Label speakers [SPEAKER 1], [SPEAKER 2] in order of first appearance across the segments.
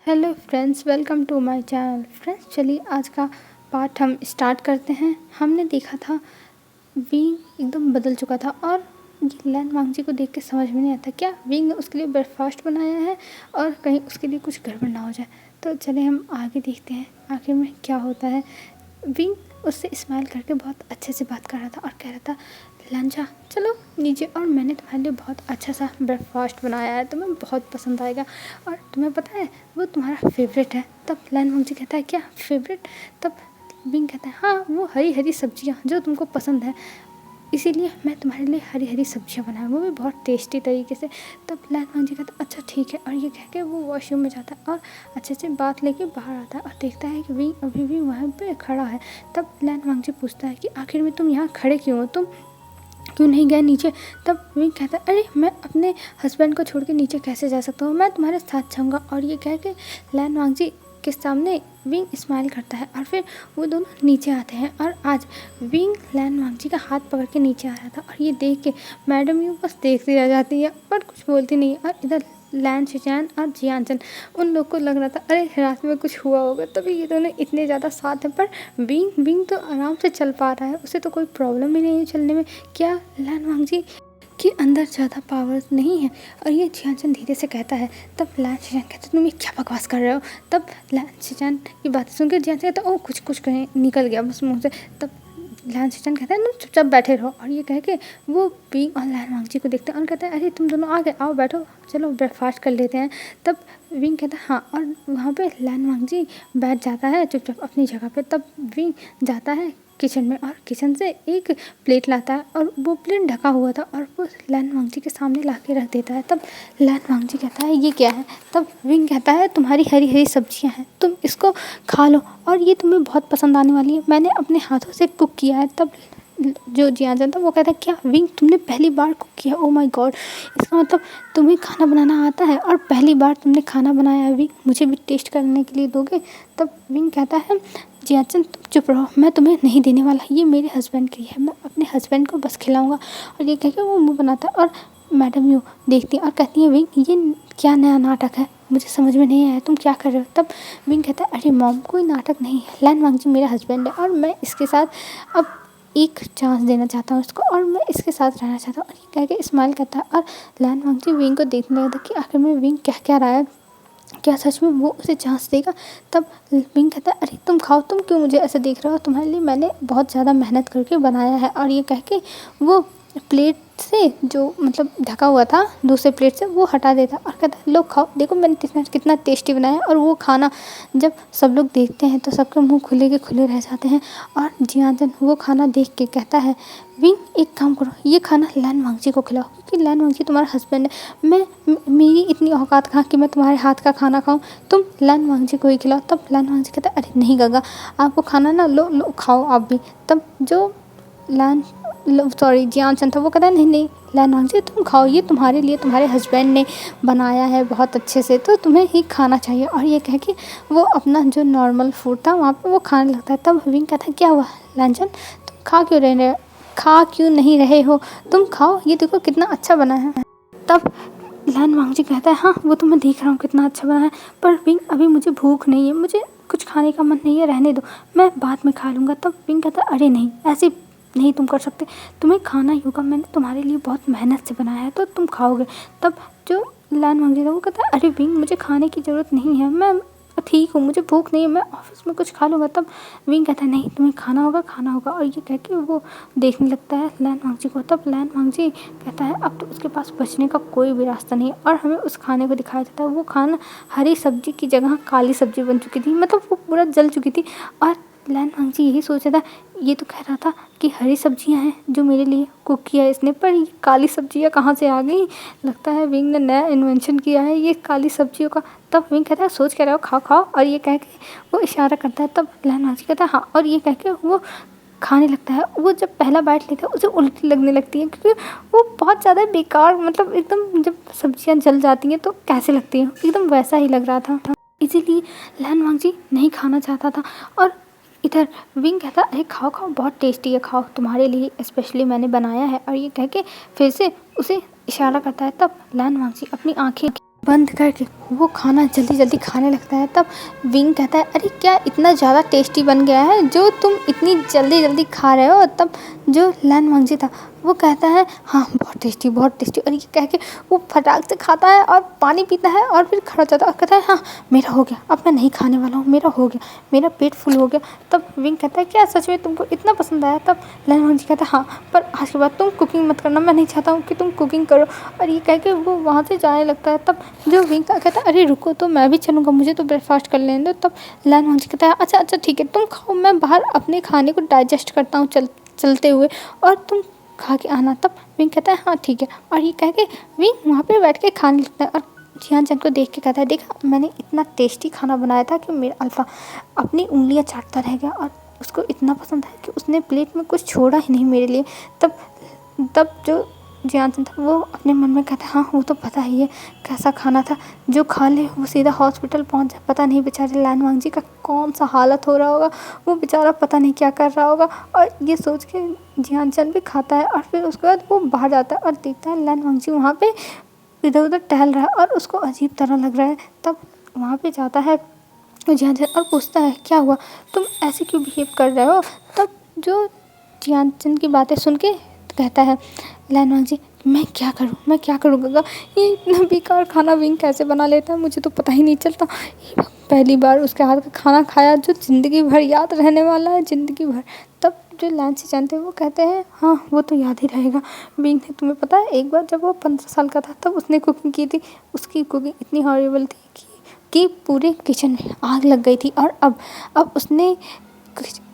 [SPEAKER 1] Hello friends, welcome to my channel. Friends, चलिए आज का पार्ट हम स्टार्ट करते हैं। हमने देखा था विंग एकदम बदल चुका था और ये लैन वांगजी को देख के समझ में नहीं आता क्या विंग ने उसके लिए ब्रेकफास्ट बनाया है और कहीं उसके लिए कुछ गड़बड़ ना हो जाए। तो चलिए हम आगे देखते हैं आखिर में क्या होता है। विंग उससे स्माइल करके बहुत अच्छे से बात कर रहा था और कह रहा था, लांचा चलो नीचे, और मैंने तुम्हारे लिए बहुत अच्छा सा ब्रेकफास्ट बनाया है, तुम्हें बहुत पसंद आएगा और तुम्हें पता है वो तुम्हारा फेवरेट है। तब लैन वांगजी कहता है, क्या फेवरेट? तब विंग कहता है, हाँ वो हरी हरी सब्जियाँ जो तुमको पसंद है, इसीलिए मैं तुम्हारे लिए हरी हरी सब्जियाँ बनाया, वो भी बहुत टेस्टी तरीके से। तब लैन वांगजी कहता है, अच्छा ठीक है, और ये कह के वो वॉशरूम में जाता है और अच्छे से बात लेके बाहर आता है और देखता है कि विंग अभी भी वहाँ पे खड़ा है। तब लैन वांगजी पूछता है कि आखिर में तुम यहाँ खड़े क्यों हो, तुम क्यों नहीं गए नीचे? तब विंग कहता है, अरे मैं अपने हस्बैंड को छोड़ के नीचे कैसे जा सकता हूँ, मैं तुम्हारे साथ जाऊँगा। और ये कह के लैन वांगजी के सामने विंग स्माइल करता है और फिर वो दोनों नीचे आते हैं। और आज विंग लैन वांगजी का हाथ पकड़ के नीचे आ रहा था और ये देख के मैडम यूँ बस देखती रह जाती है पर कुछ बोलती नहीं है। और इधर लैन शिचैन और जियानचन, उन लोग को लग रहा था अरे रात में कुछ हुआ होगा तभी ये दोनों इतने ज़्यादा साथ हैं। पर विंग विंग तो आराम से चल पा रहा है, उसे तो कोई प्रॉब्लम ही नहीं है चलने में। क्या लैन वांगजी के अंदर ज़्यादा पावर नहीं है? और ये जियानचन धीरे से कहता है। तब लैन शिचैन कहते, तुम ये क्या बकवास कर रहे हो? तब लैन शिचैन की बातें सुन के जियानचन कहता, ओ कुछ कुछ कहीं निकल गया बस मुँह से। तब लैन शिचैन कहता है, तुम चुपचाप बैठे रहो। और ये कह के वो विंग और लैन वांगजी को देखते हैं और कहता है, अरे तुम दोनों आ गए, आओ बैठो, चलो ब्रेकफास्ट कर लेते हैं। तब विंग कहता है हाँ, और वहाँ पे लैन वांगजी बैठ जाता है चुपचाप अपनी जगह पे। तब विंग जाता है किचन में और किचन से एक प्लेट लाता है और वो प्लेट ढका हुआ था और वो लैन वांगजी के सामने ला के रख देता है। तब लैन वांगजी कहता है, ये क्या है? तब विंग कहता है, तुम्हारी हरी हरी सब्जियां हैं, तुम इसको खा लो और ये तुम्हें बहुत पसंद आने वाली है, मैंने अपने हाथों से कुक किया है। तब जो जियानचन था वो कहता है, क्या विंग तुमने पहली बार कुक किया? ओ माय गॉड, इसका मतलब तुम्हें खाना बनाना आता है और पहली बार तुमने खाना बनाया है विंग, मुझे भी टेस्ट करने के लिए दोगे? तब विंग कहता है, जियानचन तुम चुप रहो, मैं तुम्हें नहीं देने वाला, ये मेरे हस्बैंड की है, मैं अपने हस्बैंड को बस खिलाऊंगा। और ये कह के वो मुँह बनाता है और मैडम यूँ देखती हैं और कहती हैं, विंग ये क्या नया नाटक है, मुझे समझ में नहीं आया, तुम क्या कर रहे हो? तब विंग कहता है, अरे मॉम कोई नाटक नहीं है, लैन वांगजी मेरा हस्बैंड है और मैं इसके साथ अब एक चांस देना चाहता हूँ इसको और मैं इसके साथ रहना चाहता हूँ। और ये कह के स्माइल करता है और लैन वांगजी विंग को देखने लगता कि आखिर में विंग क्या कह रहा है, क्या सच में वो उसे चांस देगा? तब विंग कहता है, अरे तुम खाओ, तुम क्यों मुझे ऐसे देख रहे हो, तुम्हारे लिए मैंने बहुत ज़्यादा मेहनत करके बनाया है। और ये कह के वो प्लेट से जो मतलब ढका हुआ था दूसरे प्लेट से वो हटा देता और कहता है, लो खाओ, देखो मैंने कितना टेस्टी बनाया। और वो खाना जब सब लोग देखते हैं तो सबके मुंह खुले के खुले रह जाते हैं। और जियानचन वो खाना देख के कहता है, विंग एक काम करो, ये खाना लैन वांगजी को खिलाओ क्योंकि लैन वांगजी तुम्हारा हस्बैंड है, मेरी इतनी औकात कहाँ कि मैं तुम्हारे हाथ का खाना खाऊं, तुम लैन वांगजी को ही खिलाओ। तब लैन वांगजी कहता है, अरे नहीं गगा, आपको खाना ना, लो लो खाओ आप भी। तब जो जियानचन था वो कहता है, नहीं नहीं लैन वांगजी तुम खाओ, ये तुम्हारे लिए तुम्हारे हस्बैंड ने बनाया है बहुत अच्छे से, तो तुम्हें ही खाना चाहिए। और ये कह के वो अपना जो नॉर्मल फूड था वहाँ पे वो खाने लगता है। तब विंग कहता है, क्या हुआ लांचन, तुम खा क्यों नहीं रहे हो, तुम खाओ, ये देखो कितना अच्छा बना है। तब लैन वांगजी कहता है, हाँ वो तो मैं देख रहा हूँ कितना अच्छा बना है, पर विंग अभी मुझे भूख नहीं है, मुझे कुछ खाने का मन नहीं है, रहने दो, मैं बाद में खा लूँगा। तब विंग कहता है, अरे नहीं, ऐसे नहीं तुम कर सकते, तुम्हें खाना ही होगा, मैंने तुम्हारे लिए बहुत मेहनत से बनाया है तो तुम खाओगे। तब जो लैन वांगजी था वो कहता है, अरे विंग मुझे खाने की ज़रूरत नहीं है, मैं ठीक हूँ, मुझे भूख नहीं है, मैं ऑफिस में कुछ खा लूँगा। तब विंग कहता है, नहीं तुम्हें खाना होगा। और ये कह के वो देखने लगता है लैन वांगजी को। तब लैन वांगजी कहता है, अब तो उसके पास बचने का कोई भी रास्ता नहीं है। और हमें उस खाने को दिखाया जाता है, वो खाना हरी सब्जी की जगह काली सब्जी बन चुकी थी, मतलब वो पूरा जल चुकी थी। और लैन वांगजी यही सोच रहा था, ये तो कह रहा था कि हरी सब्जियां हैं जो मेरे लिए कुक किया है इसने, पर ये काली सब्जियां कहाँ से आ गई, लगता है विंग ने नया इन्वेंशन किया है ये काली सब्जियों का। तब विंग कहता है, सोच कह रहे हो, खाओ खाओ। और ये कह के वो इशारा करता है। तब लैन वांगजी कहता है, हाँ, और ये कह के वो खाने लगता है। वो जब पहला बाइट लेता है उसे उल्टी लगने लगती है क्योंकि वो बहुत ज़्यादा बेकार, मतलब एकदम जब सब्जियां जल जाती हैं तो कैसे लगती हैं, एकदम वैसा ही लग रहा था। इसीलिए लैन वांगजी नहीं खाना चाहता था। और इधर विंग कहता, अरे खाओ खाओ, बहुत टेस्टी है, खाओ, तुम्हारे लिए स्पेशली मैंने बनाया है। और ये कह के फिर से उसे इशारा करता है। तब लैन वांगजी अपनी आंखें बंद करके वो खाना जल्दी-जल्दी खाने लगता है। तब विंग कहता है, "अरे क्या इतना ज़्यादा टेस्टी बन गया है जो तुम इतनी जल्दी-जल्दी खा रहे हो?" तब जो लैन वांगजी था वो कहता है, "हाँ, बहुत टेस्टी" और ये कह के वो फटाक से खाता है और पानी पीता है और फिर खड़ा हो जाता है और कहता है, "हाँ, मेरा हो गया, अब मैं नहीं खाने वाला हूँ, मेरा हो गया, मेरा पेट फुल हो गया।" तब विंग कहता है, "क्या सच में तुमको इतना पसंद आया?" तब लैन वांगजी कहता है, "हाँ, पर आज के बाद तुम कुकिंग मत करना, मैं नहीं चाहता हूँ कि तुम कुकिंग करो।" और ये कह के वो वहाँ से जाने लगता है। तब जो विंग कहता है, "अरे रुको, तो मैं भी चलूँगा, मुझे तो ब्रेकफ़ास्ट कर लेने दो।" तब लैन वांगजी कहता है, "अच्छा ठीक है, तुम खाओ, मैं बाहर अपने खाने को डाइजेस्ट करता हूँ चलते हुए और तुम खा के आना।" तब विंग कहता है, "हाँ ठीक है।" और ये कह के विंग वहाँ पे बैठ के खाने लगता है और जियान चैन को देख के कहता है, "देखा, मैंने इतना टेस्टी खाना बनाया था कि मेरा अल्फ़ा अपनी उँगलियाँ चाटता रह गया और उसको इतना पसंद है कि उसने प्लेट में कुछ छोड़ा ही नहीं मेरे लिए।" तब तब जो जियान चैन था वो अपने मन में कहता है, "हाँ, वो तो पता ही है कैसा खाना था, जो खा ले वो सीधा हॉस्पिटल पहुँच जाए। पता नहीं बेचारे लैन वांगजी का कौन सा हालत हो रहा होगा, वो बेचारा पता नहीं क्या कर रहा होगा।" और ये सोच के जियान चैन भी खाता है और फिर उसके बाद वो बाहर जाता है और देखता है लैन वांगजी वहाँ पे इधर-उधर टहल रहा है और उसको अजीब तरह लग रहा है। तब वहाँ पे जाता है जियान चैन और पूछता है, "क्या हुआ? तुम ऐसे क्यों बिहेव कर रहे हो?" तब जो जियान चैन की बातें सुन के कहता है लैन वांगजी, मैं क्या करूँ गगा, ये इतना बेकार खाना विंग कैसे बना लेता है, मुझे तो पता ही नहीं चलता। ये पहली बार उसके हाथ का खाना खाया जो ज़िंदगी भर याद रहने वाला है, ज़िंदगी भर। तब जो लैन चैन थे वो कहते हैं, "हाँ, वो तो याद ही रहेगा। विंग ने, तुम्हें पता है एक बार जब वो 15 साल का था तब उसने कुकिंग की थी, उसकी कुकिंग इतनी हॉरिबल थी कि पूरे किचन में आग लग गई थी और अब उसने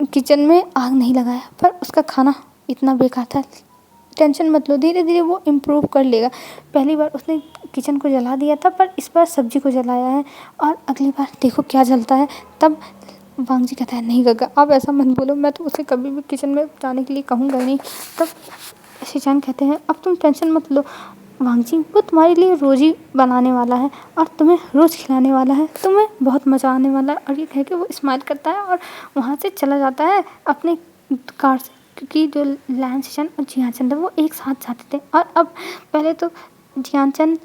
[SPEAKER 1] किचन में आग नहीं लगाया पर उसका खाना इतना बेकार था। टेंशन मत लो, धीरे-धीरे वो इम्प्रूव कर लेगा। पहली बार उसने किचन को जला दिया था पर इस बार सब्ज़ी को जलाया है और अगली बार देखो क्या जलता है।" तब वांगजी कहता है, "नहीं गगा, आप ऐसा मत बोलो, मैं तो उसे कभी भी किचन में जाने के लिए कहूँगा नहीं।" तब शीचान कहते हैं, "अब तुम टेंशन मत लो वांगजी, वो तुम्हारे लिए रोज़ ही बनाने वाला है और तुम्हें रोज़ खिलाने वाला है, तुम्हें बहुत मज़ा आने वाला है।" और ये कह के वो स्माइल करता है और वहाँ से चला जाता है अपनी कार से, क्योंकि जो लैन शीचान और जियान चैन थे वो एक साथ जाते थे और अब पहले तो जियान चैन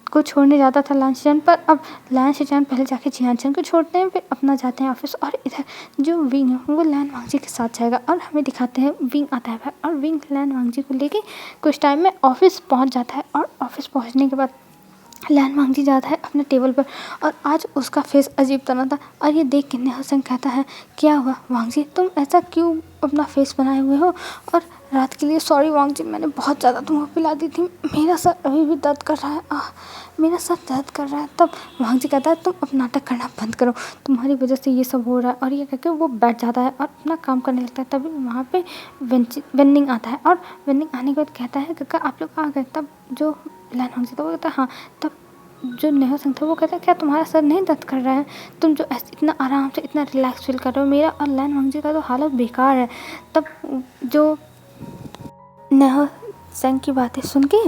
[SPEAKER 1] को छोड़ने जाता था लैन शीचान, पर अब लैन शीचान पहले जाके जियान चैन को छोड़ते हैं फिर अपना जाते हैं ऑफिस। और इधर जो विंग है वो लैन वांगजी के साथ जाएगा और हमें दिखाते हैं विंग आता है बाहर और विंग लैन वांगजी को लेके कुछ टाइम में ऑफिस पहुंच जाता है। और ऑफिस पहुंचने के बाद लैन वांगजी जाता है अपने टेबल पर और आज उसका फेस अजीब तरह था और ये देख के नेहा सिंह कहता है, "क्या हुआ वांगजी, तुम ऐसा क्यों अपना फेस बनाए हुए हो? और रात के लिए सॉरी वांगजी, मैंने बहुत ज़्यादा तुमको पिला दी थी, मेरा सर अभी भी दर्द कर रहा है, मेरा सर दर्द कर रहा है।" तब वांगजी कहता है, "तुम अब नाटक करना बंद करो, तुम्हारी वजह से ये सब हो रहा है।" और ये कहकर वो बैठ जाता है और अपना काम करने लगता है। तभी वहाँ पे वेन्निंग आता है और वेन्निंग आने के बाद कहता है, "काका आप लोग आ गए?" तब जो लैन वांगजी था वो कहता है, "हाँ।" तब जो नेहा सिंह था वो कहता है, "क्या तुम्हारा सर नहीं दर्द कर रहा है? तुम जो ऐसे इतना आराम से इतना रिलैक्स फील कर रहे हो, मेरा और लैन वांगजी का तो हालत बेकार है।" तब जो नेहा सिंह की बातें सुन के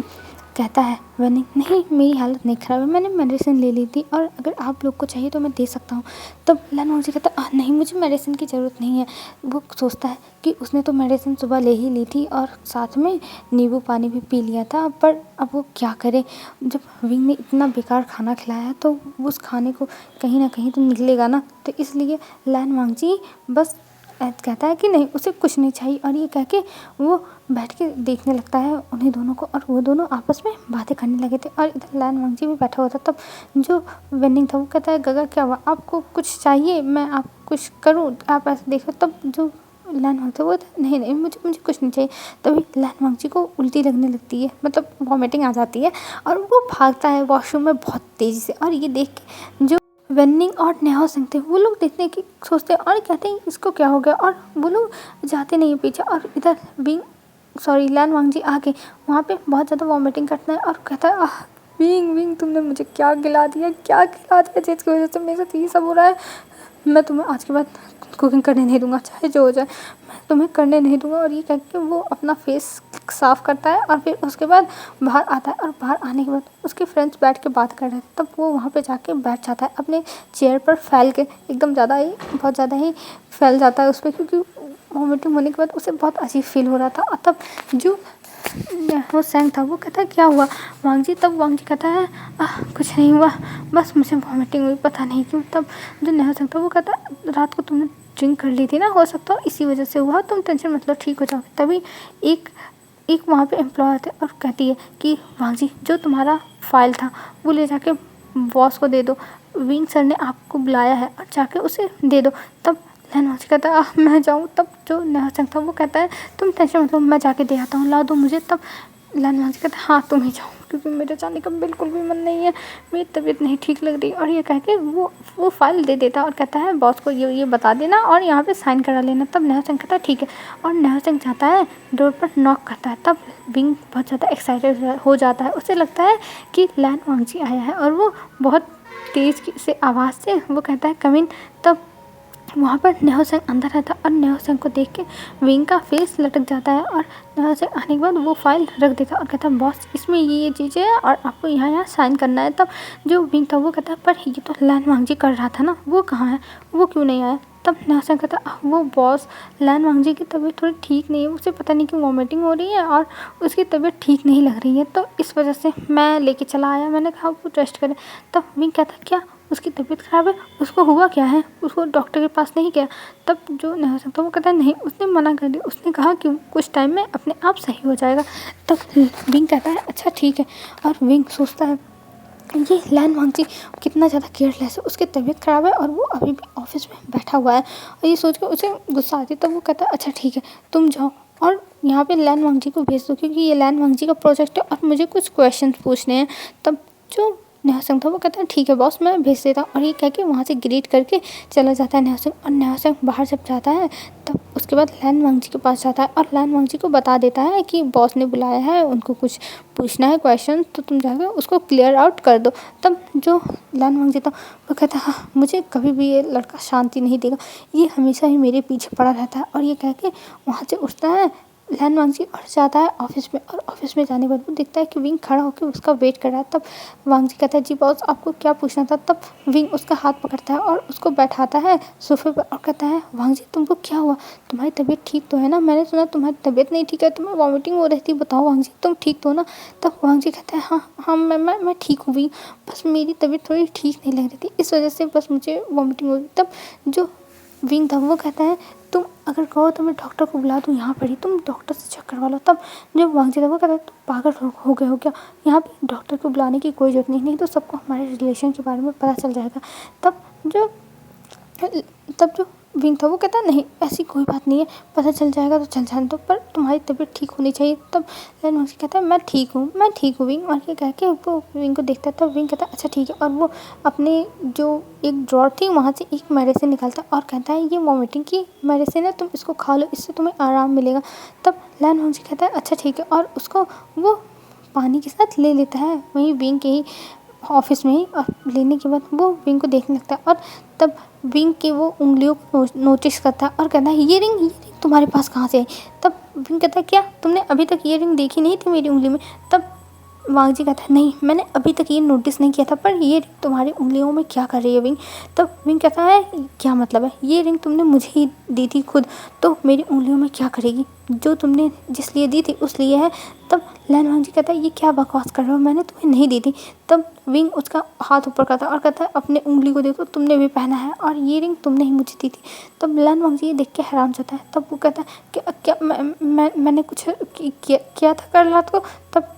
[SPEAKER 1] कहता है वेनिंग, "नहीं, मेरी हालत नहीं ख़राब है, मैंने मेडिसिन ले ली थी और अगर आप लोग को चाहिए तो मैं दे सकता हूँ।" तब लैन वांगजी कहता है, "नहीं, मुझे मेडिसिन की ज़रूरत नहीं है।" वो सोचता है कि उसने तो मेडिसिन सुबह ले ही ली थी और साथ में नींबू पानी भी पी लिया था, पर अब वो क्या करे, जब विंग ने इतना बेकार खाना खिलाया है तो उस खाने को कहीं ना कहीं तो निकलेगा ना। तो इसलिए लैन वांगजी बस कहता है कि नहीं, उसे कुछ नहीं चाहिए और ये कह के वो बैठ के देखने लगता है उन्हीं दोनों को और वो दोनों आपस में बातें करने लगे थे। और इधर लैन वांगजी भी बैठा हुआ था। तब जो वेन्निंग था वो कहता है, "गगा क्या हुआ, आपको कुछ चाहिए, मैं आपको कुछ करूँ, आप ऐसे देखो।" तब जो लैन वांगजी वो नहीं मुझे कुछ नहीं चाहिए। तभी लैन वांगजी को उल्टी लगने लगती है, मतलब वॉमिटिंग आ जाती है और वो भागता है वॉशरूम में बहुत तेज़ी से। और ये देख के जो वेन्निंग और नेहा सिंह थे वो लोग देखने की सोचते हैं और कहते हैं इसको क्या हो गया, और वो लोग जाते नहीं है पीछे। और इधर लैन वांगजी आके वहाँ पे बहुत ज़्यादा वॉमिटिंग करता है और कहता है, "आह विंग तुमने मुझे क्या खिला दिया जिसकी वजह से मेरे साथ ये सब हो रहा है। मैं तुम्हें आज के बाद कुकिंग करने नहीं दूंगा, चाहे जो हो जाए, मैं तुम्हें करने नहीं दूंगा।" और ये कह के वो अपना फेस साफ़ करता है और फिर उसके बाद बाहर आता है और बाहर आने के बाद उसके फ्रेंड्स बैठ के बात कर रहे थे। तब वो वहाँ पे जाके बैठ जाता है अपने चेयर पर फैल के, एकदम बहुत ज़्यादा ही फैल जाता है उस पर, क्योंकि वॉमिटिंग होने के बाद उसे बहुत अजीब फील हो रहा था। और तब जो वो सैंग था, वो कहता है क्या हुआ वांग जी? तब वांग जी कहता है कुछ नहीं हुआ, बस मुझे वॉमिटिंग हुई, पता नहीं क्यों। तब जो नेहा सिंह था वो कहता है रात को तुमने ड्रिंक कर ली थी ना, हो सकता है इसी वजह से हुआ, तुम टेंशन मत लो, ठीक हो जाओगे। तभी एक एक वहाँ पे एम्प्लॉय आते और कहती है कि वांग जी जो तुम्हारा फाइल था वो ले जाके बॉस को दे दो, विंग सर ने आपको बुलाया है और जाके उसे दे दो। तब लैन वांग कहता है मैं जाऊँ? तब जो नेहा सिंह था वो कहता है तुम टेंशन मत लो, मैं जाके दे आता हूँ, ला दो मुझे। तब लैन वांग कहता है हाँ तुम ही जाओ, क्योंकि मेरे जाने का बिल्कुल भी मन नहीं है, मेरी तबीयत नहीं ठीक लग रही। और ये कह के वो फाइल दे देता और कहता है बॉस को ये बता देना और यहाँ पे साइन करा लेना। तब नेहा सिंह कहता है ठीक है, और नेहा सिंह जाता है डोर पर नॉक करता है। तब विंग बहुत ज़्यादा एक्साइटेड हो जाता है, उसे लगता है कि लैन वांग आया है और वो बहुत तेज़ से आवाज़ से वो कहता है कम इन। तब वहाँ पर नेहा सिंह अंदर रहता और नेहा सिंह को देख के विंग का फेस लटक जाता है और नेहा सिंह आने के बाद वो फाइल रख देता और कहता है बॉस इसमें ये चीज़ें हैं और आपको यहाँ साइन करना है। तब जो विंग था वो कहता है पर ये तो लैन वांग जी कर रहा था ना, वो कहाँ है, वो क्यों नहीं आया? तब नेहा सिंह कहता वो बॉस लैन वांग जी की तबीयत थोड़ी ठीक नहीं है, उसे पता नहीं क्यों वॉमिटिंग हो रही है और उसकी तबीयत ठीक नहीं लग रही है, तो इस वजह से मैं लेके चला आया, मैंने कहा वो रेस्ट करे। तब विंग कहता क्या उसकी तबीयत ख़राब है, उसको हुआ क्या है, उसको डॉक्टर के पास नहीं गया? तब जो नेहा सिंह था वो कहता है नहीं, उसने मना कर दिया, उसने कहा कि कुछ टाइम में अपने आप सही हो जाएगा। तब विंग कहता है अच्छा ठीक है, और विंग सोचता है ये लैन वांग जी कितना ज़्यादा केयरलेस है, उसकी तबीयत ख़राब है और वो अभी भी ऑफिस में बैठा हुआ है, और ये सोच कर उसे गुस्सा आती है। तब वो कहता है अच्छा ठीक है तुम जाओ और यहाँ पे लैन वांग जी को भेज दो, क्योंकि ये लैन वांग जी का प्रोजेक्ट है और मुझे कुछ क्वेश्चन पूछने हैं। तब जो नेहा सिंह था वो कहता है ठीक है बॉस मैं भेज देता हूँ, और ये कह के वहाँ से ग्रीट करके चला जाता है नेहा सिंह। और नेहा सिंह बाहर जब जाता है तब उसके बाद लैन वांग जी के पास जाता है और लैन वांग जी को बता देता है कि बॉस ने बुलाया है, उनको कुछ पूछना है क्वेश्चन, तो तुम जाकर उसको क्लियर आउट कर दो। तब जो लैन वांग जी था वो कहता है हाँ मुझे कभी भी ये लड़का शांति नहीं देगा, ये हमेशा ही मेरे पीछे पड़ा रहता है। और ये कह के वहाँ से उठता है लैन वांग जी और जाता है ऑफिस में, और ऑफिस में जाने के बाद वो देखता है कि विंग खड़ा होकर उसका वेट कर रहा है। तब वांग जी कहता है जी बॉस आपको क्या पूछना था? तब विंग उसका हाथ पकड़ता है और उसको बैठाता है सोफे पर और कहता है वांग जी तुमको क्या हुआ, तुम्हारी तबीयत ठीक तो है ना? मैंने सुना तुम्हारी तबीयत नहीं ठीक है, तुम्हें वॉमिटिंग हो रही थी, बताओ वांग जी तुम ठीक तो हो ना? तब वांग जी कहता है हाँ हाँ मैं ठीक हूँ विंग, बस मेरी तबीयत थोड़ी ठीक नहीं लग रही थी, इस वजह से बस मुझे वॉमिटिंग हो रही। तब जो विंग था वो कहता है तुम अगर कहो तो मैं डॉक्टर को बुला दूँ यहाँ पर ही, तुम डॉक्टर से चेक करवा लो। तब जो वांग जी था वो कहता है तुम पागल हो गए हो क्या, यहाँ पे डॉक्टर को बुलाने की कोई ज़रूरत नहीं तो सबको हमारे रिलेशन के बारे में पता चल जाएगा। तब जो विंग था वो कहता है नहीं ऐसी कोई बात नहीं है, पता चल जाएगा तो चल जाने दो, पर तुम्हारी तबीयत ठीक होनी चाहिए। तब लैन वांग कहता है मैं ठीक हूँ विंग, और ये कह के वो विंग को देखता है। तब विंग कहता है अच्छा ठीक है, और वो अपने जो एक ड्रॉर थी वहाँ से एक मेडिसिन निकालता है और कहता है ये वॉमिटिंग की मेडिसिन है, तुम इसको खा लो, इससे तुम्हें आराम मिलेगा। तब लैन वांग कहता है अच्छा ठीक है, और उसको वो पानी के साथ ले लेता है वहीं विंग के ही ऑफिस में ही, और लेने के बाद वो विंग को देखने लगता है और तब विंग की वो उंगलियों को नोटिस करता है और कहता है ये रिंग तुम्हारे पास कहाँ से आई? तब विंग कहता है क्या तुमने अभी तक ये रिंग देखी नहीं थी मेरी उंगली में? तब वांग जी कहता है नहीं मैंने अभी तक ये नोटिस नहीं किया था, पर ये रिंग तुम्हारी उंगलियों में क्या कर रही है विंग? तब विंग कहता है क्या मतलब है, ये रिंग तुमने मुझे ही दी थी खुद, तो मेरी उंगलियों में क्या करेगी, जो तुमने जिस लिए दी थी उस लिए है। तब लैन वांग जी कहता है ये क्या बकवास कर रहे हो, मैंने तुम्हें नहीं दी थी। तब विंग उसका हाथ ऊपर करता है और कहता है अपने उंगली को देखो तुमने भी पहना है और ये रिंग तुमने ही मुझे दी थी। तब लैन वांग जी ये देख के हैरान जाता है। तब वो कहता है क्या मैंने कुछ किया था कल रात को? तब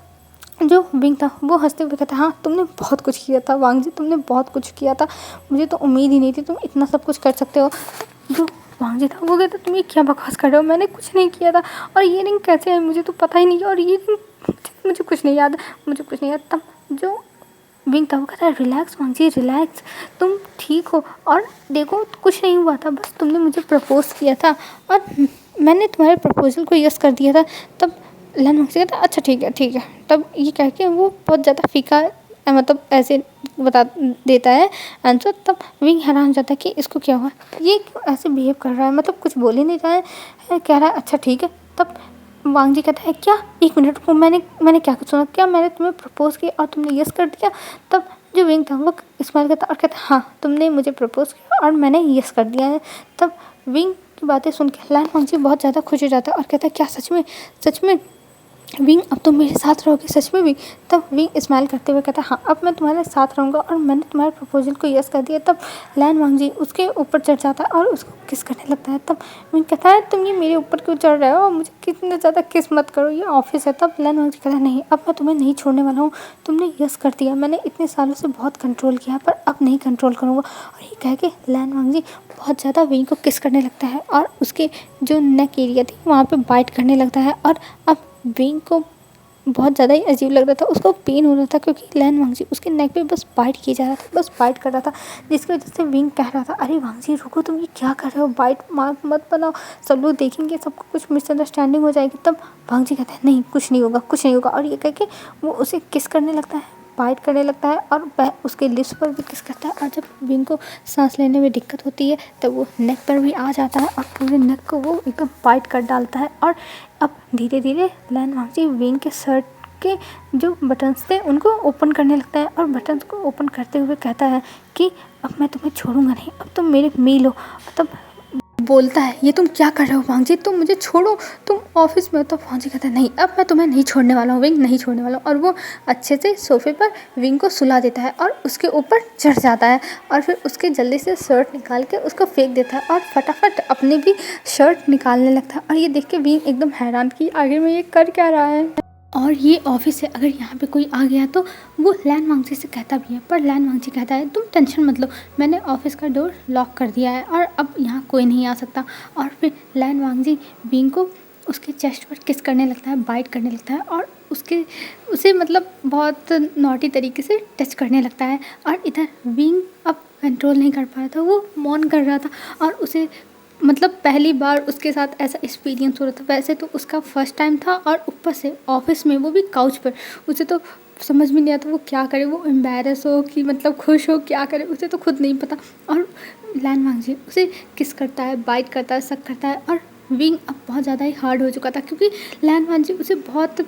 [SPEAKER 1] जो विंग था वो हंसते हुए कहता हाँ तुमने बहुत कुछ किया था वांग जी, तुमने बहुत कुछ किया था, मुझे तो उम्मीद ही नहीं थी तुम इतना सब कुछ कर सकते हो। जो वांग जी था वो कहता तुम ये क्या बकवास कर रहे हो, मैंने कुछ नहीं किया था, और ये रिंग कैसे है मुझे तो पता ही नहीं, और ये रिंग मुझे कुछ नहीं याद, मुझे कुछ नहीं याद। तब जो विंग था वो कहता है रिलैक्स वांग जी रिलैक्स, तुम ठीक हो, और देखो कुछ नहीं हुआ था, बस तुमने मुझे प्रपोज़ किया था और मैंने तुम्हारे प्रपोजल को यस कर दिया था। तब लैन वांग कहता है अच्छा ठीक है। तब ये कह के वो बहुत ज़्यादा फीका मतलब ऐसे बता देता है आंसर। तब विंग हैरान हो जाता है कि इसको क्या हुआ, ये क्यों ऐसे बिहेव कर रहा है, मतलब कुछ बोल ही नहीं रहा है, कह रहा है अच्छा ठीक है। तब वांग जी कहता है क्या एक मिनट को मैंने क्या कुछ सुना, क्या मैंने तुम्हें प्रपोज़ किया और तुमने यस कर दिया? तब जो विंग था वो स्माइल करता और कहता हाँ तुमने मुझे प्रपोज़ किया और मैंने यस कर दिया है। तब विंग की बातें सुन के लैन वांग जी बहुत ज़्यादा खुश हो जाता है और कहता है क्या सच में विंग अब तुम मेरे साथ रहोगे सच में विंग? तब विंग स्माइल करते हुए कहता है हाँ अब मैं तुम्हारे साथ रहूँगा और मैंने तुम्हारे प्रपोजल को यस कर दिया। तब लैन वांगजी उसके ऊपर चढ़ जाता है और उसको किस करने लगता है। तब विंग कहता है तुम ये मेरे ऊपर क्यों चढ़ रहे हो, मुझे कितने ज़्यादा किस मत करो, ये ऑफिस है। तब लैन वांगजी कहता है नहीं अब मैं तुम्हें नहीं छोड़ने वाला हूँ, तुमने यस कर दिया, मैंने इतने सालों से बहुत कंट्रोल किया पर अब नहीं कंट्रोल करूँगा। और ये कह के लैन वांगजी बहुत ज़्यादा विंग को किस करने लगता है और उसके जो नेक एरिया थी वहाँ पे बाइट करने लगता है। और अब विंग को बहुत ज़्यादा ही अजीब लग रहा था, उसको पेन हो रहा था क्योंकि लैन वांगजी उसके नेक पे बस बाइट किया जा रहा था, बस बाइट कर रहा था, जिसकी वजह से विंग कह रहा था अरे वांगजी रुको, तुम ये क्या कर रहे हो, बाइट मार्क मत बनाओ, सब लोग देखेंगे, सबको कुछ मिसअंडरस्टैंडिंग हो जाएगी। तब वांगजी कहता है नहीं कुछ नहीं होगा कुछ नहीं होगा। और ये कह के वो उसे किस करने लगता है, बाइट करने लगता है और वह उसके लिप्स पर भी किस करता है। और जब विंग को सांस लेने में दिक्कत होती है तब वो नेक पर भी आ जाता है और पूरे नेक को वो एकदम बाइट कर डालता है। और अब धीरे धीरे लैन वांगजी विंग के शर्ट के जो बटन्स थे उनको ओपन करने लगता है और बटन्स को ओपन करते हुए कहता है कि अब मैं तुम्हें छोड़ूंगा नहीं, अब तुम मेरे मेल हो। तब बोलता है ये तुम क्या कर रहे हो वांगजी, तुम मुझे छोड़ो, तुम ऑफिस में हो। तो वांगजी कहता है नहीं अब मैं तुम्हें नहीं छोड़ने वाला हूँ विंग, नहीं छोड़ने वाला हूँ। और वो अच्छे से सोफे पर विंग को सुला देता है और उसके ऊपर चढ़ जाता है और फिर उसके जल्दी से शर्ट निकाल के उसको फेंक देता है और फटाफट अपने भी शर्ट निकालने लगता है। और ये देख के विंग एकदम हैरान कि आखिर में ये कर क्या रहा है और ये ऑफिस है, अगर यहाँ पे कोई आ गया तो वो लैन वांगजी से कहता भी है। पर लैन वांगजी कहता है तुम टेंशन मत लो, मैंने ऑफिस का डोर लॉक कर दिया है और अब यहाँ कोई नहीं आ सकता। और फिर लैन वांगजी विंग को उसके चेस्ट पर किस करने लगता है, बाइट करने लगता है और उसे मतलब बहुत नॉटी तरीके से टच करने लगता है। और इधर विंग अब कंट्रोल नहीं कर पा रहा था, वो मौन कर रहा था और उसे मतलब पहली बार उसके साथ ऐसा एक्सपीरियंस हो रहा था। वैसे तो उसका फर्स्ट टाइम था और ऊपर से ऑफिस में, वो भी काउच पर। उसे तो समझ में नहीं आता वो क्या करे, वो एम्बैरस हो कि मतलब खुश हो, क्या करे उसे तो खुद नहीं पता। और लैन वांगजी उसे किस करता है, बाइट करता है, सक करता है। और विंग अब बहुत ज़्यादा ही हार्ड हो चुका था क्योंकि लैन वांगजी उसे बहुत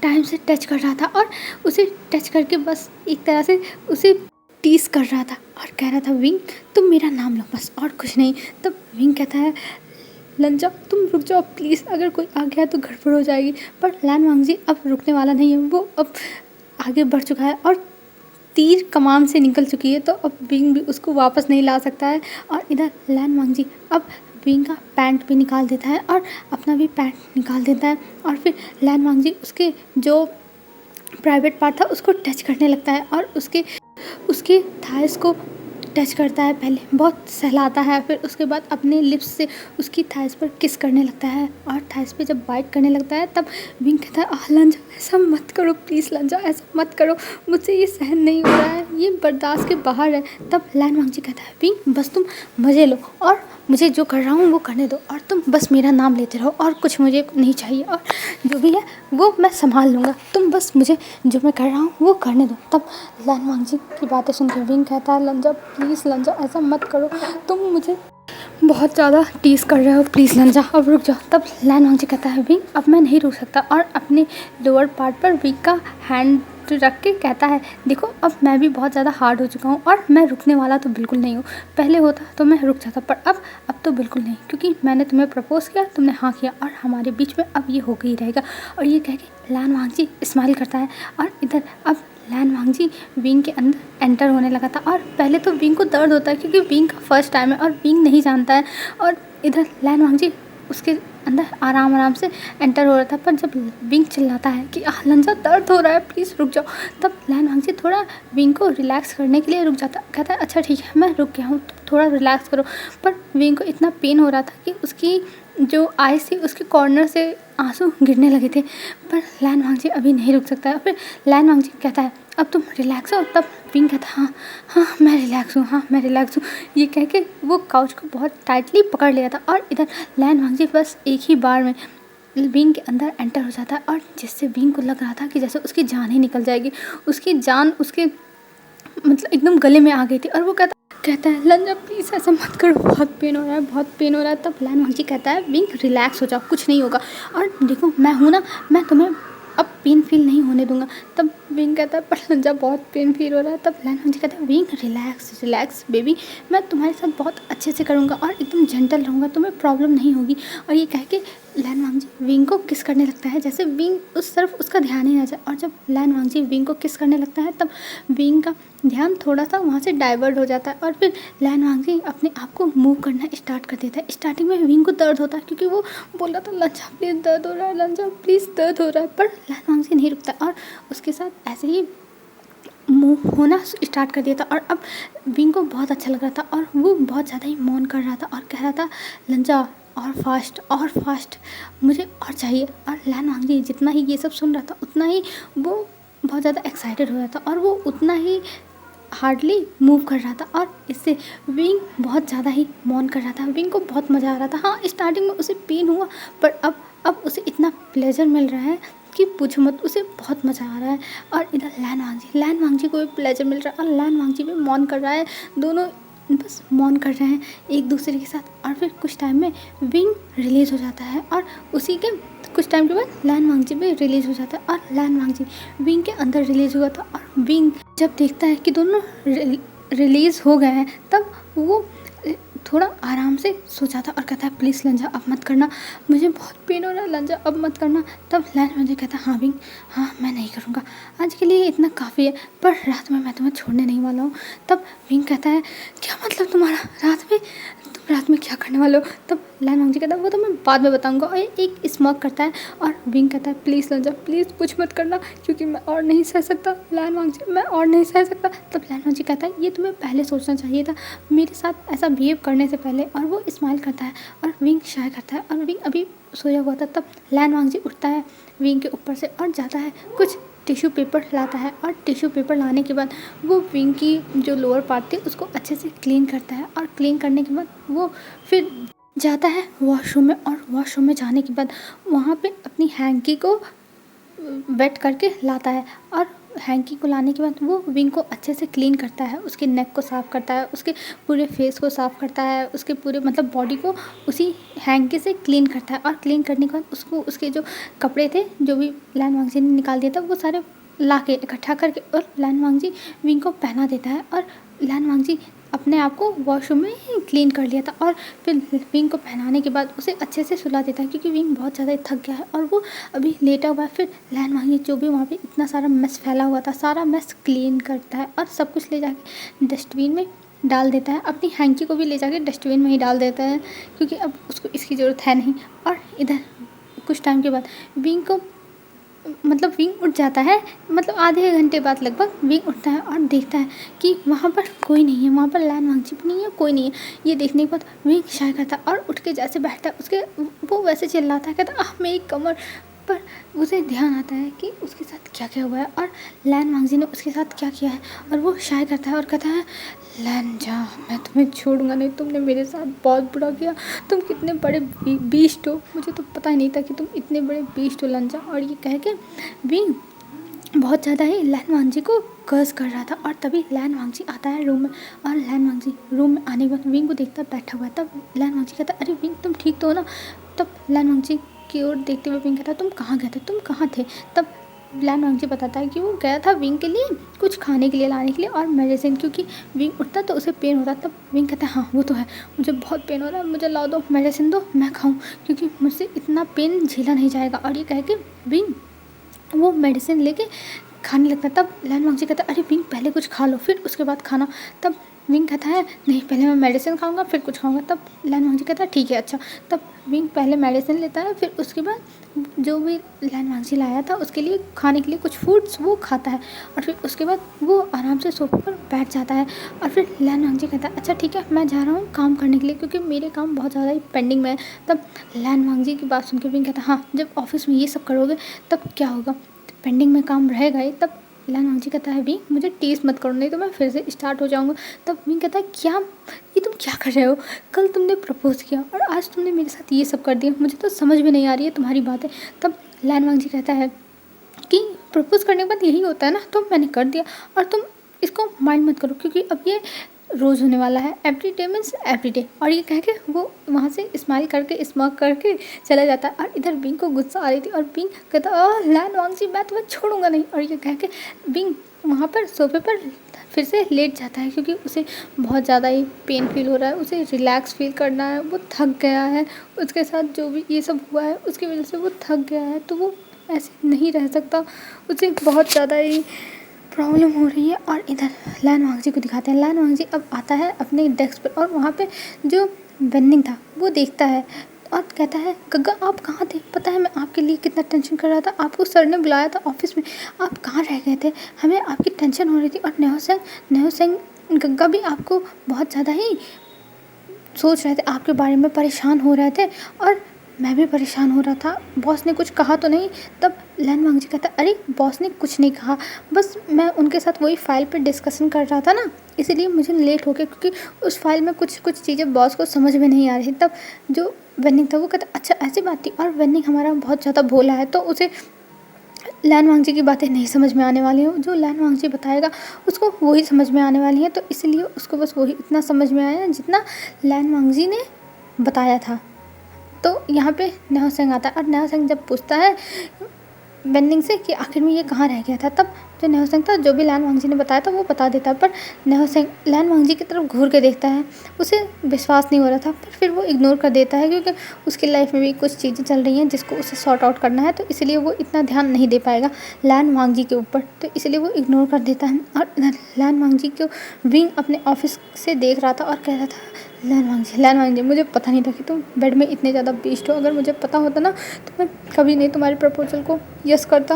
[SPEAKER 1] टाइम से टच कर रहा था और उसे टच करके बस एक तरह से उसे टीस कर रहा था और कह रहा था विंग तुम मेरा नाम लो बस और कुछ नहीं। तब विंग कहता है लंजा तुम रुक जाओ प्लीज़, अगर कोई आ गया तो गड़बड़ हो जाएगी। पर लैन वांगजी अब रुकने वाला नहीं है, वो अब आगे बढ़ चुका है और तीर कमान से निकल चुकी है, तो अब विंग भी उसको वापस नहीं ला सकता है। और इधर लैन वांगजी अब विंग का पैंट भी निकाल देता है और अपना भी पैंट निकाल देता है और फिर लैन वांगजी उसके जो प्राइवेट पार्ट था उसको टच करने लगता है और उसके थाइस को टच करता है, पहले बहुत सहलाता है, फिर उसके बाद अपने लिप्स से उसकी थाइस पर किस करने लगता है। और थाइस पे जब बाइट करने लगता है तब विंग कहता है लंजा ऐसा मत करो प्लीज़, लंजा ऐसा मत करो, मुझसे ये सहन नहीं हो रहा है, ये बर्दाश्त के बाहर है। तब लैन वांगजी कहता है विंग बस तुम मज़े लो और मुझे जो कर रहा हूँ वो करने दो और तुम बस मेरा नाम लेते रहो और कुछ मुझे नहीं चाहिए और जो भी है वो मैं संभाल लूँगा, तुम बस मुझे जो मैं कर रहा हूँ वो करने दो। तब लैन वांगजी की बातें सुन के विंग कहता है लंजा प्लीज़ लंजा ऐसा मत करो, तुम मुझे बहुत ज़्यादा टीज़ कर रहे हो, प्लीज़ लंजा अब रुक जाओ। तब लैन वांगजी कहता है विंग अब मैं नहीं रुक सकता और अपने लोअर पार्ट पर विंग का हैंड रख के कहता है देखो अब मैं भी बहुत ज़्यादा हार्ड हो चुका हूँ और मैं रुकने वाला तो बिल्कुल नहीं हूँ, पहले होता तो मैं रुक जाता पर अब तो बिल्कुल नहीं, क्योंकि मैंने तुम्हें प्रपोज़ किया, तुमने हाँ किया और हमारे बीच में अब ये हो गई रहेगा। और ये कह के लैन वांगजी स्माइल करता है और इधर अब लैन वांगजी विंग के अंदर एंटर होने लगा था। और पहले तो विंग को दर्द होता है क्योंकि विंग का फर्स्ट टाइम है और विंग नहीं जानता है। और इधर लैन वांगजी उसके अंदर आराम आराम से एंटर हो रहा था, पर जब विंग चिल्लाता है कि लंजा दर्द हो रहा है प्लीज़ रुक जाओ, तब लैन वांगजी थोड़ा विंग को रिलैक्स करने के लिए रुक जाता, कहता है अच्छा ठीक है मैं रुक गया हूँ, थोड़ा रिलैक्स करो। पर विंग को इतना पेन हो रहा था कि उसकी जो आईज थी उसके कॉर्नर से आंसू गिरने लगे थे, पर लैन वांगजी अभी नहीं रुक सकता है। फिर लैन वांगजी कहता है अब तुम रिलैक्स हो, तब विंग कहता है हाँ मैं रिलैक्स हूँ, हाँ मैं रिलैक्स हूँ। ये कह के वो काउच को बहुत टाइटली पकड़ लिया था और इधर लैन वांगजी बस एक ही बार में विंग के अंदर एंटर हो जाता है और जिससे विंग को लग रहा था कि जैसे उसकी जान ही निकल जाएगी, उसकी जान उसके मतलब एकदम गले में आ गई थी। और वो कहता है लंजा प्लीज़ ऐसा मत करो, बहुत पेन हो रहा है, बहुत पेन हो रहा है। तब लैन वांगजी कहता है विंग रिलैक्स हो जाओ, कुछ नहीं होगा और देखो मैं हूँ ना, मैं तुम्हें अब पेन फील नहीं होने दूँगा। तब विंग कहता है पर लंजा बहुत पेन फील हो रहा है। तब लैन वांगजी कहता है विंग रिलैक्स रिलैक्स बेबी, मैं तुम्हारे साथ बहुत अच्छे से करूँगा और एकदम जेंटल रहूँगा, तुम्हें प्रॉब्लम नहीं होगी। और ये कह के लैन वांगजी विंग को किस करने लगता है, जैसे विंग उस तरफ उसका ध्यान ही ना जाए। और जब लैन वांगजी विंग को किस करने लगता है तब विंग का ध्यान थोड़ा सा वहाँ से डाइवर्ट हो जाता है और फिर लैन वांगजी अपने आप को मूव करना स्टार्ट कर देता है। स्टार्टिंग में विंग को दर्द होता है क्योंकि वो बोल रहा था लंजा प्लीज़ दर्द हो रहा है, लंजा प्लीज़ दर्द हो रहा है, पर लैन वांगजी नहीं रुकता और उसके साथ ऐसे ही मूव होना स्टार्ट कर दिया था। और अब विंग को बहुत अच्छा लग रहा था और वो बहुत ज़्यादा ही मौन कर रहा था और कह रहा था लंजा और फास्ट मुझे और चाहिए। और लैन वांगजी जितना ही ये सब सुन रहा था उतना ही वो बहुत ज़्यादा एक्साइटेड हो रहा था और वो उतना ही हार्डली मूव कर रहा था और इससे विंग बहुत ज़्यादा ही मौन कर रहा था। विंग को बहुत मज़ा आ रहा था। हाँ, स्टार्टिंग में उसे पेन हुआ पर अब उसे इतना प्लेजर मिल रहा है कि पूछो मत, उसे बहुत मज़ा आ रहा है। और इधर लैन वांगजी को भी प्लेजर मिल रहा है और लैन वांगजी भी मौन कर रहा है। दोनों बस मौन कर रहे हैं एक दूसरे के साथ। और फिर कुछ टाइम में विंग रिलीज़ हो जाता है और उसी के कुछ टाइम के बाद लैन वांगजी भी रिलीज़ हो जाता है और लैन वांगजी विंग के अंदर रिलीज़ हुआ था। और विंग जब देखता है कि दोनों रिलीज़ हो गए हैं तब वो थोड़ा आराम से सो जाता और कहता है प्लीज़ लंजा अब मत करना, मुझे बहुत पेन हो रहा है, लंजा अब मत करना। तब लैन वांगजी कहता है हाँ विंग, हाँ मैं नहीं करूँगा, आज के लिए इतना काफ़ी है, पर रात में मैं तुम्हें छोड़ने नहीं वाला हूँ। तब विंग कहता है क्या मतलब तुम्हारा, रात में क्या करने वाले हो। तब लैन वांगजी कहता है वो तो मैं बाद में बताऊंगा। और एक स्मोक करता है और विंग कहता है प्लीज़ लंजा प्लीज़ कुछ मत करना क्योंकि मैं और नहीं सह सकता लैन वांगजी, मैं और नहीं सह सकता। तब लैन वांगजी कहता है ये तुम्हें पहले सोचना चाहिए था मेरे साथ ऐसा बिहेव करने से पहले। और वो स्माइल करता है और विंग शाय करता है और विंग अभी सोया हुआ था। तब लैन वांगजी उठता है विंग के ऊपर से और जाता है कुछ टिश्यू पेपर लाता है और टिश्यू पेपर लाने के बाद वो विंग की जो लोअर पार्ट थी उसको अच्छे से क्लीन करता है। और क्लीन करने के बाद वो फिर जाता है वॉशरूम में और वॉशरूम में जाने के बाद वहाँ पे अपनी हैंकी को वेट करके लाता है। और हैंकी को लाने के बाद वो विंग को अच्छे से क्लीन करता है, उसके नेक को साफ़ करता है, उसके पूरे फेस को साफ़ करता है, उसके पूरे मतलब बॉडी को उसी हैंकी से क्लीन करता है। और क्लीन करने के बाद उसको उसके जो कपड़े थे जो भी लैन वांगजी ने निकाल दिया था वो सारे ला के इकट्ठा करके और लैन वांगजी विंग को पहना देता है। और लैन वांगजी अपने आप को वॉशरूम में ही क्लीन कर लिया था और फिर विंग को पहनाने के बाद उसे अच्छे से सुला देता है क्योंकि विंग बहुत ज़्यादा थक गया है और वो अभी लेटा हुआ है। फिर लैन वांगजी जो भी वहाँ पे इतना सारा मेस फैला हुआ था सारा मेस क्लीन करता है और सब कुछ ले जाके डस्टबिन में डाल देता है। अपनी हैंकी को भी ले जाके डस्टबिन में ही डाल देता है क्योंकि अब उसको इसकी ज़रूरत है नहीं। और इधर कुछ टाइम के बाद विंग को मतलब विंग उठ जाता है, मतलब आधे घंटे बाद लगभग विंग उठता है और देखता है कि वहाँ पर कोई नहीं है, वहाँ पर लैन वांगजी भी नहीं है, कोई नहीं है। ये देखने के बाद विंग शाय करता है और उठ के जैसे बैठता है उसके वो वैसे चिल्लाता है, कहता है मेरी कमर। पर उसे ध्यान आता है कि उसके साथ क्या क्या हुआ है और लैन वांगजी ने उसके साथ क्या किया है। और वो शाय करता है और कहता है लैन जा मैं तुम्हें छोड़ूंगा नहीं, तुमने मेरे साथ बहुत बुरा किया, तुम कितने बड़े बीस्ट हो, मुझे तो पता ही नहीं था कि तुम इतने बड़े बीस्ट हो लंजा। और ये कह के विंग बहुत ज़्यादा ही लैन वांगजी को कर्स कर रहा था। और तभी लैन वांगजी आता है रूम में और लैन वांगजी रूम में आने के बाद विंग को देखता बैठा हुआ है। तब लैन वांगजी कहता अरे विंग तुम ठीक तो हो ना। तब लैन वांगजी की ओर देखते हुए विंग कहता तुम कहाँ गए थे, तुम कहाँ थे। तब लैन वांगजी बताता है कि वो गया था विंग के लिए कुछ खाने के लिए लाने के लिए और मेडिसिन, क्योंकि विंग उठता तो उसे पेन होता। तब विंग कहता है हाँ वो तो है, मुझे बहुत पेन हो रहा है, मुझे ला दो मेडिसिन दो मैं खाऊं क्योंकि मुझसे इतना पेन झेला नहीं जाएगा। और ये कह के विंग वो मेडिसिन लेके खाने लगता है। तब लैन वांगजी कहता है अरे विंग पहले कुछ खा लो फिर उसके बाद खाना। तब विंग कहता है नहीं पहले मैं मेडिसिन खाऊंगा फिर कुछ खाऊंगा। तब लैन वांगजी कहता है ठीक है अच्छा। तब विंग पहले मेडिसिन लेता है फिर उसके बाद जो भी लैन वांगजी लाया था उसके लिए खाने के लिए कुछ फूड्स वो खाता है और फिर उसके बाद वो आराम से सोफे पर बैठ जाता है। और फिर लैन वांगजी कहता है अच्छा ठीक है मैं जा रहा हूँ काम करने के लिए क्योंकि मेरे काम बहुत ज़्यादा ही पेंडिंग में है। तब लैन वांगजी की बात सुन के विंग कहता है हाँ जब ऑफिस में ये सब करोगे तब क्या होगा, पेंडिंग में काम रहेगा ही। तब लैन वांगजी कहता है विंग मुझे टीस मत करो नहीं तो मैं फिर से स्टार्ट हो जाऊंगा। तब विंग कहता है क्या ये तुम क्या कर रहे हो, कल तुमने प्रपोज किया और आज तुमने मेरे साथ ये सब कर दिया, मुझे तो समझ में नहीं आ रही है तुम्हारी बातें। तब लैन वांगजी कहता है कि प्रपोज करने के बाद यही होता है ना, तो मैंने कर दिया और तुम इसको माइंड मत करो क्योंकि अब ये रोज़ होने वाला है, every day means every day. और ये कह के वो वहाँ से स्माइल करके स्माइल करके चला जाता है। और इधर बिंग को गुस्सा आ रही थी और बिंग कहता लैन वांगजी मैं तुम्हें छोड़ूंगा नहीं। और ये कह के बिंग वहाँ पर सोफे पर फिर से लेट जाता है क्योंकि उसे बहुत ज़्यादा ही पेन फील हो रहा है, उसे रिलैक्स फील करना है, वो थक गया है। उसके साथ जो भी ये सब हुआ है उसकी वजह से वो थक गया है, तो वो ऐसे नहीं रह सकता, उसे बहुत ज़्यादा ही प्रॉब्लम हो रही है। और इधर लैन वांगजी को दिखाते हैं। लैन वांगजी अब आता है अपने डेस्क पर और वहाँ पे जो वेन्निंग था वो देखता है और कहता है गग्गा आप कहाँ थे, पता है मैं आपके लिए कितना टेंशन कर रहा था, आपको सर ने बुलाया था ऑफिस में, आप कहाँ रह गए थे, हमें आपकी टेंशन हो रही थी। और नेहो सिंह गग्गा भी आपको बहुत ज़्यादा ही सोच रहे थे, आपके बारे में परेशान हो रहे थे और मैं भी परेशान हो रहा था। बॉस ने कुछ कहा तो नहीं? तब लैन वांगजी कहता अरे बॉस ने कुछ नहीं कहा, बस मैं उनके साथ वही फाइल पे डिस्कशन कर रहा था ना, इसीलिए मुझे लेट हो गया क्योंकि उस फाइल में कुछ कुछ चीज़ें बॉस को समझ में नहीं आ रही। तब जो वेन्निंग था वो कहता अच्छा ऐसी बात थी। और वेन्निंग हमारा बहुत ज़्यादा भोला है तो उसे लैन वांगजी की बातें नहीं समझ में आने वाली हैं, जो लैन वांगजी बताएगा उसको वही समझ में आने वाली है। तो इसलिए उसको बस वही इतना समझ में आया जितना लैन वांगजी ने बताया था। तो यहाँ पे नेहो सिंह आता है और नेहो सिंह जब पूछता है वेन्निंग से कि आखिर में ये कहाँ रह गया था, तब जो नेहो सिंह था जो भी लैन वांगजी ने बताया था वो बता देता है। पर नेहो सिंह लैन वांगजी की तरफ घूर के देखता है, उसे विश्वास नहीं हो रहा था, पर फिर वो इग्नोर कर देता है क्योंकि उसकी लाइफ में भी कुछ चीज़ें चल रही हैं जिसको उसे सॉर्ट आउट करना है, तो इसलिए वो इतना ध्यान नहीं दे पाएगा लैन वांगजी के ऊपर, तो इसलिए वो इग्नोर कर देता है। और इधर लैन वांगजी को विंग अपने ऑफिस से देख रहा था और कह रहा था लैन वांगजी मुझे पता नहीं था कि तुम बेड में इतने ज़्यादा बेस्ट हो, अगर मुझे पता होता ना तो मैं कभी नहीं तुम्हारे प्रपोजल को यस करता,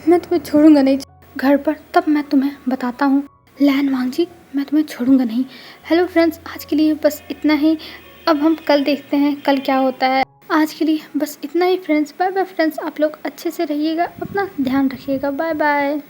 [SPEAKER 1] मैं तुम्हें छोड़ूंगा नहीं घर पर, तब मैं तुम्हें बताता हूँ लैन वांगजी मैं तुम्हें छोड़ूंगा नहीं। हेलो फ्रेंड्स, आज के लिए बस इतना ही, अब हम कल देखते हैं कल क्या होता है। आज के लिए बस इतना ही फ्रेंड्स, बाय बाय फ्रेंड्स, आप लोग अच्छे से रहिएगा, अपना ध्यान रखिएगा, बाय बाय।